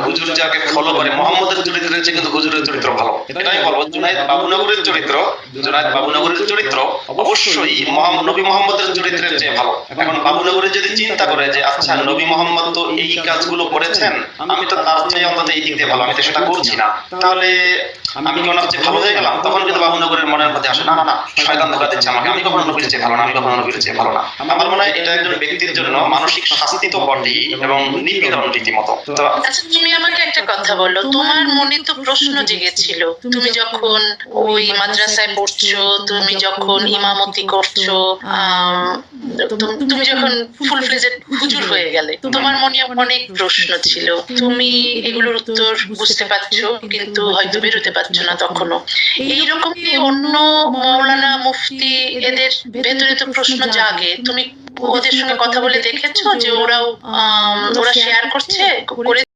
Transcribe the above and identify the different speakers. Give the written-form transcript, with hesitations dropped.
Speaker 1: হুজুর যাকে ফলো করে মোহাম্মদের চরিত্রের চেয়ে কিন্তু হুজুরের চরিত্র ভালো। এটাই বলবো জুনায়েদ বাবুনগরের চরিত্র, জুনায়েদ বাবুনগরের চরিত্র অবশ্যই নবী মোহাম্মদের চরিত্রের চেয়ে ভালো। এখন বাবুনগরে যদি চিন্তা করে যে আচ্ছা নবী মোহাম্মদ তো এই কাজগুলো করেছেন, আমি তো তার চেয়ে অন্তত এই দিক দিয়ে ভালো, আমি তো সেটা করছি না, তাহলে আমি কি ওনার চেয়ে ভালো হয়ে গেলাম? তখন কিন্তু বাবুনগরের মনের মধ্যে আসে না না না, শয়তান ধোঁকা দিচ্ছে আমাকে, আমি কখনো নবীর চেয়ে ভালো না, আমি কখনো নবীর চেয়ে ভালো না। আমার মনে হয় এটা একজন ব্যক্তির জন্য মানসিক শাস্তি তো বটেই এবং নিপীড়ন রীতিমতো। তো
Speaker 2: আচ্ছা, তুমি আমাকে একটা কথা বলো, তোমার মনে তো প্রশ্ন জেগেছিল তুমি যখন ওই মাদ্রাসায় পড়ছো, তুমি যখন ইমামতি করছো, তুমি যখন ফুল ফ্লেজেড হুজুর হয়ে গেলে, তোমার মনে অনেক প্রশ্ন ছিল, তুমি এগুলোর উত্তর বুঝতে পারছো কিন্তু হয়তো বেরোতে পারছো না তখনও। এইরকম কি অন্য মাওলানা মুফতি এদের ভেতরে তো প্রশ্ন জাগে, তুমি ওদের সঙ্গে কথা বলে দেখেছো যে ওরা শেয়ার করছে?